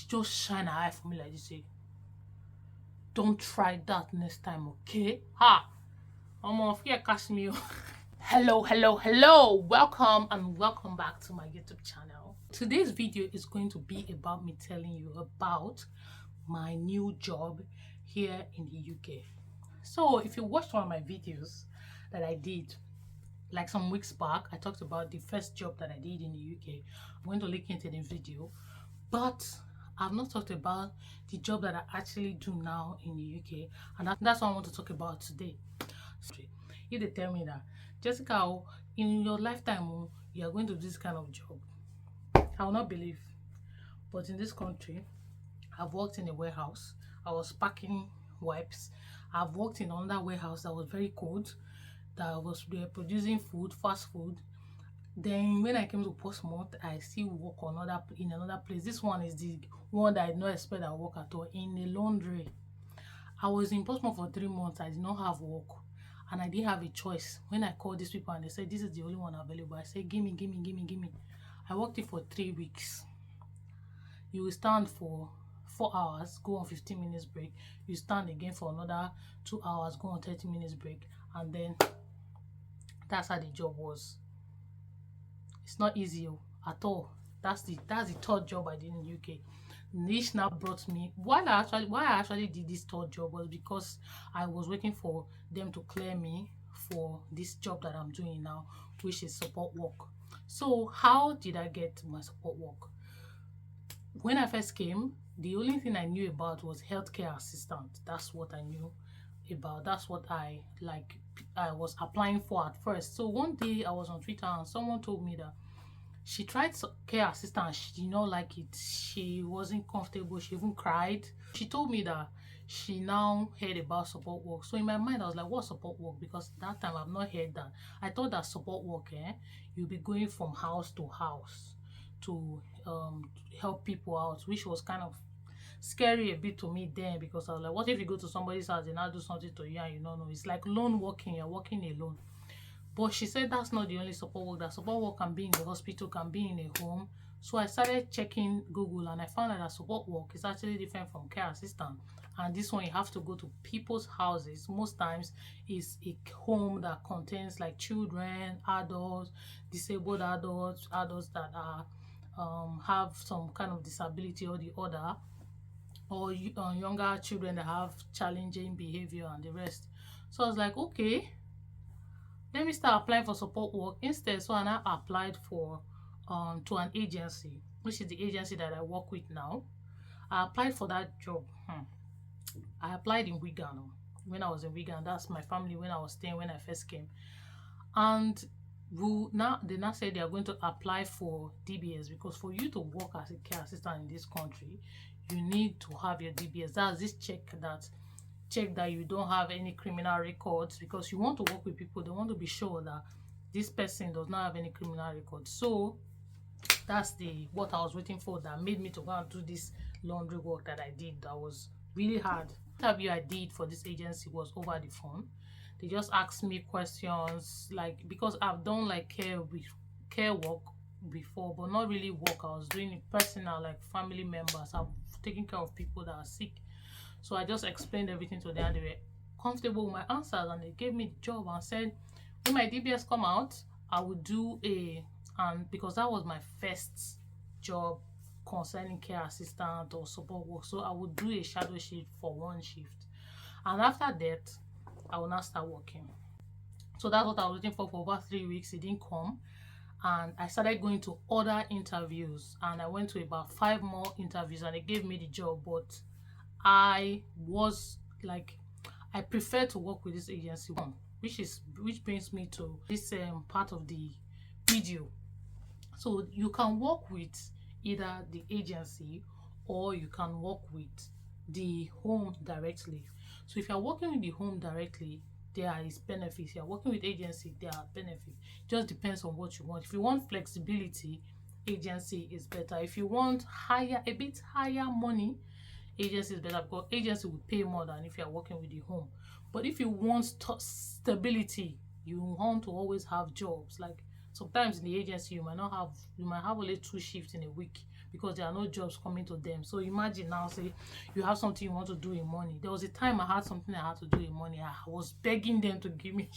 just shine her eye for me like this, say, don't try that next time, okay? Ha! Fear catch me. Hello, welcome back to my YouTube channel. Today's video is going to be about me telling you about my new job here in the UK. So if you watched one of my videos that I did like some weeks back, I talked about the first job that I did in the UK. I'm going to link into the video, but I've not talked about the job that I actually do now in the UK, and that's what I want to talk about today. If they tell me that, Jessica, in your lifetime, you are going to do this kind of job, I will not believe. But in this country, I've worked in a warehouse. I was packing wipes. I've worked in another warehouse that was very cold, that was producing food, fast food. Then when I came to Portsmouth, I still work in another place. This one is the one that I did not expect I work at all, in a laundry. I was in Portsmouth for 3 months. I did not have work, and I didn't have a choice. When I called these people and they said this is the only one available, I said give me. I worked it for 3 weeks. You will stand for 4 hours, go on 15 minutes break. You stand again for another 2 hours, go on 30 minutes break, and then that's how the job was. It's not easy at all. That's the third job I did in the UK. Niche now brought me, why I actually did this third job was because I was waiting for them to clear me for this job that I'm doing now, which is support work. So how did I get my support work? When I first came, the only thing I knew about was healthcare assistant. That's what I knew about. That's what I was applying for at first. So one day I was on Twitter and someone told me that she tried care assistant. She did not like it. She wasn't comfortable. She even cried. She told me that she now heard about support work. So in my mind, I was like, what support work? Because that time I've not heard that. I thought that support work, you'll be going from house to house to help people out, which was kind of scary a bit to me then, because I was like, what if you go to somebody's house and now do something to you and you don't know? It's like lone working, you're working alone. But she said that's not the only support work. That support work can be in the hospital, can be in a home. So I started checking Google and I found out that support work is actually different from care assistant. And this one, you have to go to people's houses. Most times it's a home that contains like children, adults, disabled adults, adults that are have some kind of disability or the other, or younger children that have challenging behavior and the rest. So I was like, okay, let me start applying for support work instead. So I now applied for to an agency, which is the agency that I work with now. I applied for that job. I applied in Wigan. When I was in Wigan, that's my family when I was staying when I first came. And they now said they are going to apply for DBS, because for you to work as a care assistant in this country, you need to have your DBS. That's this check that you don't have any criminal records, because you want to work with people. They want to be sure that this person does not have any criminal records. So that's what I was waiting for, that made me to go and do this laundry work that I did. That was really hard. The interview I did for this agency was over the phone. They just asked me questions, like, because I've done like care work before, but not really work. I was doing it personal, like family members. I've taken care of people that are sick. So I just explained everything to them, and they were comfortable with my answers, and they gave me the job and said when my DBS come out, I would do and because that was my first job concerning care assistant or support work, so I would do a shadow shift for 1 shift, and after that I will now start working. So that's what I was waiting for over 3 weeks. It didn't come, and I started going to other interviews, and I went to about 5 more interviews, and they gave me the job. But I was like, I prefer to work with this agency, which brings me to this part of the video. So you can work with either the agency or you can work with the home directly. So if you're working with the home directly, there is benefits. You're working with agency, there are benefits. Just depends on what you want. If you want flexibility, agency is better. If you want a bit higher money, agency is better, because agency will pay more than if you're working with the home. But if you want stability, you want to always have jobs. Like sometimes in the agency you might have only 2 shifts in a week, because there are no jobs coming to them. So imagine now, say you have something you want to do in money. There was a time I had something I had to do in money. I was begging them to give me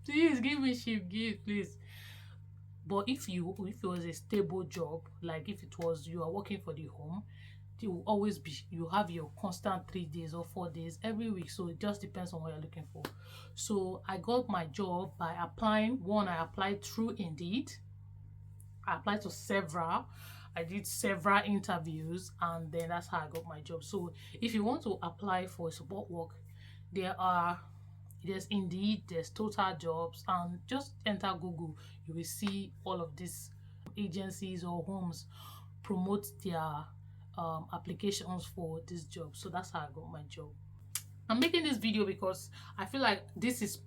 please give me sheep gift, please. But if it was a stable job, like if it was you are working for the home, you will always be, you have your constant 3 days or 4 days every week. So it just depends on what you're looking for. So I got my job by applying. One, I applied through Indeed. I applied to several. I did several interviews, and then that's how I got my job. So if you want to apply for support work, there's Indeed, there's Total Jobs, and just enter Google. You will see all of these agencies or homes promote their applications for this job. So that's how I got my job. I'm making this video because I feel like this is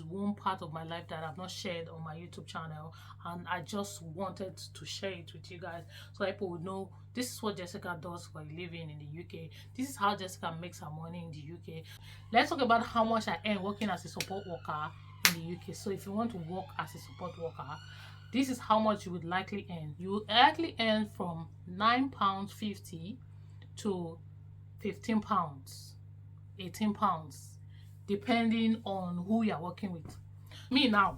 one part of my life that I've not shared on my YouTube channel, and I just wanted to share it with you guys so that people would know this is what Jessica does for a living in the UK. This is how Jessica makes her money in the UK. Let's talk about how much I earn working as a support worker in the UK. So if you want to work as a support worker, this is how much you would likely earn. You will likely earn from £9.50 to £15, £18, depending on who you're working with. Me now,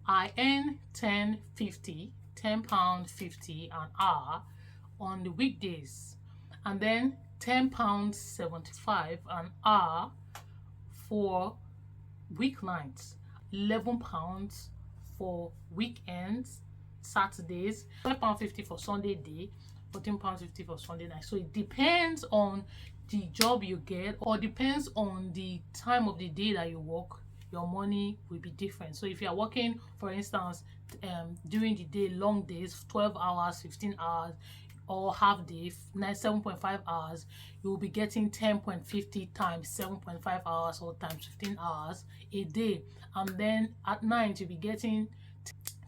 I earn £10.50 an hour on the weekdays, and then £10.75 an hour for weeknights, £11 for weekends, Saturdays, £12.50 for Sunday day, £14.50 for Sunday night. So it depends on the job you get, or depends on the time of the day that you work. Your money will be different. So if you are working, for instance, during the day, long days, 12 hours, 15 hours, or half day, 7.5 hours, you will be getting 10.50 times 7.5 hours or times 15 hours a day. And then at night you'll be getting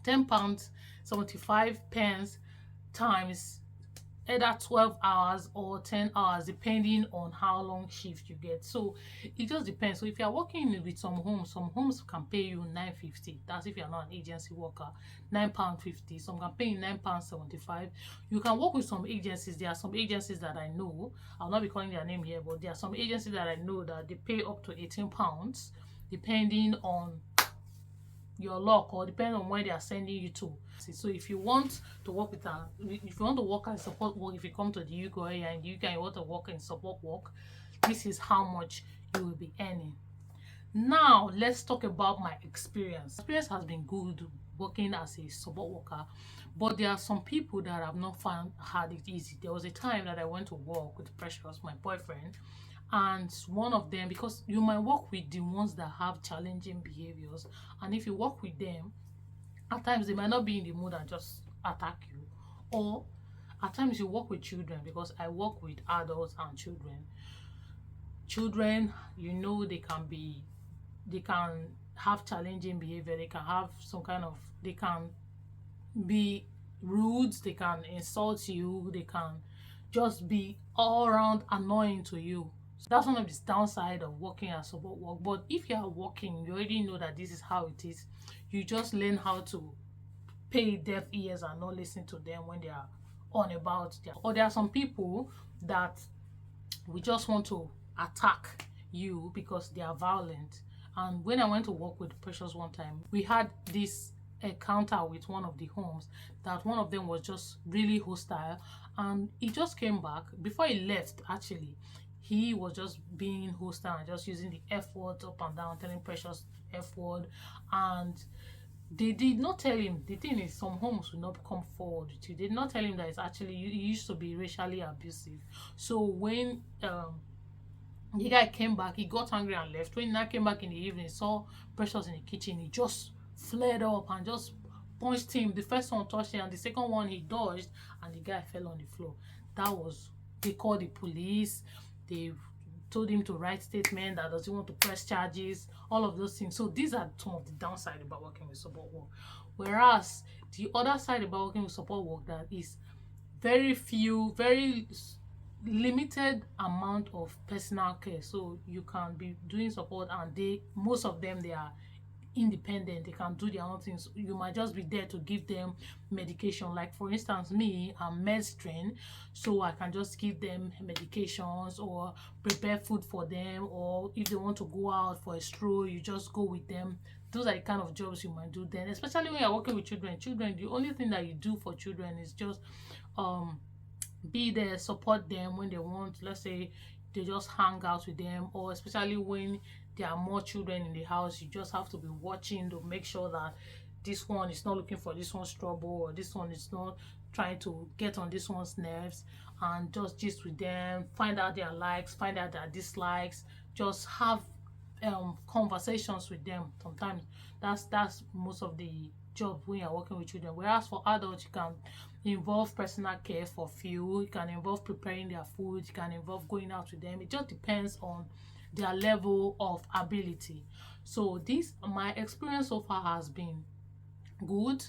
£10.75 times either 12 hours or 10 hours, depending on how long shift you get. So it just depends. So if you're working with some homes can pay you £9.50. That's if you're not an agency worker. £9.50. Some can pay you £9.75. You can work with some agencies. There are some agencies that I know, I'll not be calling their name here, but there are some agencies that I know that they pay up to £18, depending on your luck, or depending on where they are sending you to. So if you want to work with if you want to work as support work, if you come to the UK area and you want to work in support work, this is how much you will be earning. Now let's talk about my experience. Experience has been good working as a support worker, but there are some people that have not had it easy. There was a time that I went to work with Precious, my boyfriend, and one of them, because you might work with the ones that have challenging behaviors, and if you work with them, at times they might not be in the mood and just attack you. Or at times you work with children, because I work with adults and children, you know, they can have challenging behavior, they can have they can be rude, they can insult you, they can just be all around annoying to you. So that's one of the downside of working as support work. But if you are working, you already know that this is how it is. You just learn how to pay deaf ears and not listen to them when they are on about their. Or there are some people that we just want to attack you because they are violent. And when I went to work with Precious one time, we had this encounter with one of the homes that one of them was just really hostile, and he just came back. Before he left, actually, he was just being hostile and just using the F word up and down, telling Precious F word. And they did not tell him. The thing is, some homes will not come forward with you. They did not tell him that it's actually, he used to be racially abusive. So when the guy came back, he got angry and left. When he came back in the evening, saw Precious in the kitchen, he just flared up and just punched him. The first one touched him, and the second one he dodged, and the guy fell on the floor. They called the police. They told him to write statement that doesn't want to press charges, all of those things. So these are some of the downside about working with support work. Whereas the other side about working with support work, that is very limited amount of personal care. So you can be doing support, and most of them, they are independent, they can do their own things. You might just be there to give them medication. Like for instance, me, I'm med trained, so I can just give them medications or prepare food for them, or if they want to go out for a stroll, you just go with them. Those are the kind of jobs you might do then, especially when you're working with children. The only thing that you do for children is just be there, support them when they want, let's say they just hang out with them, or especially when there are more children in the house, you just have to be watching to make sure that this one is not looking for this one's trouble, or this one is not trying to get on this one's nerves, and just gist with them, find out their likes, find out their dislikes, just have conversations with them. Sometimes that's most of the job when you're working with children. Whereas for adults, you can involve personal care for few, you can involve preparing their food, you can involve going out with them. It just depends on their level of ability. So this, my experience so far has been good.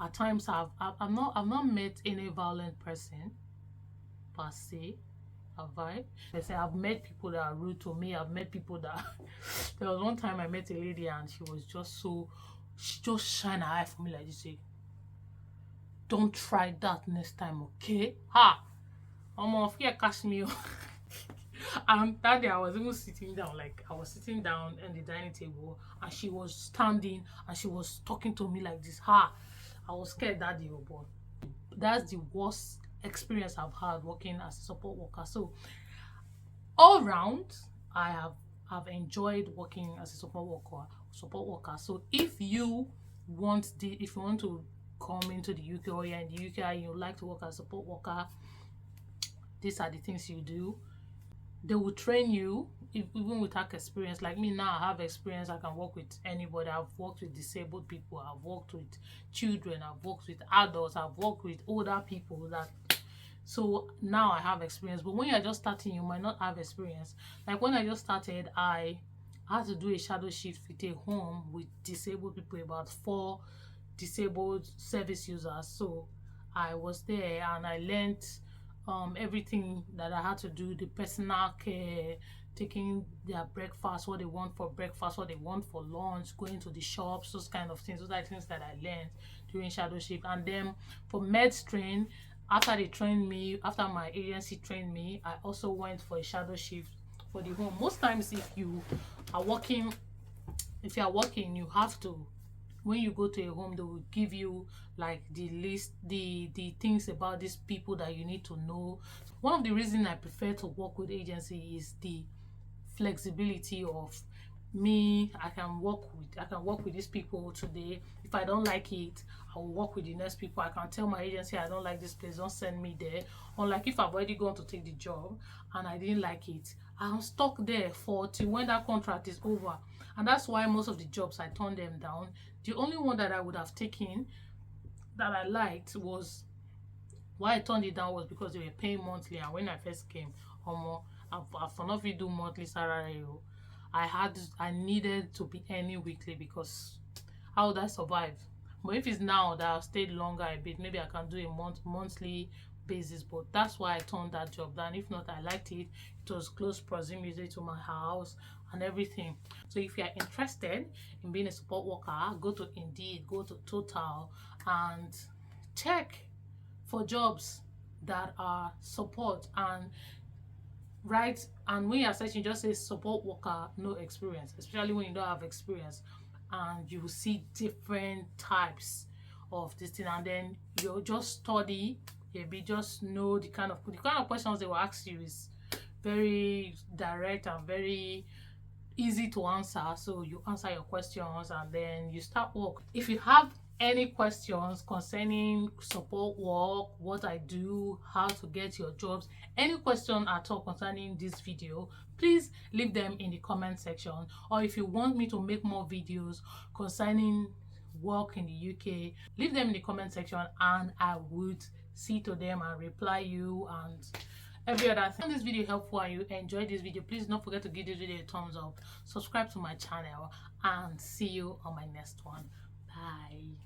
At times I've not met any violent person per se. Have I? I say I've met people that are rude to me. I've met people that there was one time I met a lady and she just shine her eye for me like this, say, don't try that next time, okay? Ha! Fear catch me. And that day I was even sitting down, like I was sitting down at the dining table and she was standing and she was talking to me like this. Ha! I was scared that day, but that's the worst experience I've had working as a support worker. So all round, have enjoyed working as a support worker. So if you want to come into the UK, or you're in the UK and you like to work as a support worker, these are the things you do. They will train you even without experience. Like me now, I have experience. I can work with anybody. I've worked with disabled people, I've worked with children, I've worked with adults, I've worked with older people. So now I have experience. But when you're just starting, you might not have experience. Like when I just started, I had to do a shadow shift with a home with disabled people, about 4 disabled service users. So I was there and I learned everything that I had to do, the personal care, taking their breakfast, what they want for breakfast, what they want for lunch, going to the shops, those kind of things. Those are things that I learned during shadow shift. And then for med train, after they trained me, after my agency trained me, I also went for a shadow shift for the home. Most times if you are working, you have to, when you go to a home, they will give you like the list, the things about these people that you need to know. One of the reasons I prefer to work with agency is the flexibility of me. I can work with these people today. If I don't like it, I will work with the next people. I can tell my agency I don't like this place, don't send me there. Unlike if I've already gone to take the job and I didn't like it, I'm stuck there till when that contract is over. And that's why most of the jobs I turned them down. The only one that I would have taken that I liked, was why I turned it down, was because they were paying monthly. And when I first came, I've not do monthly salary. I needed to be earning weekly, because how would I survive? But if it's now that I've stayed longer a bit, maybe I can do a monthly basis. But that's why I turned that job down. If not, I liked it. It was close proximity to my house and everything. So if you're interested in being a support worker, go to Indeed, go to Total, and check for jobs that are support, and and when you're searching, just say support worker, no experience, especially when you don't have experience, and you will see different types of this thing. And then you'll just study, maybe just know the kind of questions they will ask you is very direct and very easy to answer. So you answer your questions and then you start work. If you have any questions concerning support work, what I do, how to get your jobs, any question at all concerning this video, please leave them in the comment section. Or if you want me to make more videos concerning work in the UK, leave them in the comment section and I would see to them and reply you and every other thing. If this video helpful and you enjoyed this video, please don't forget to give this video a thumbs up, subscribe to my channel, and see you on my next one. Bye.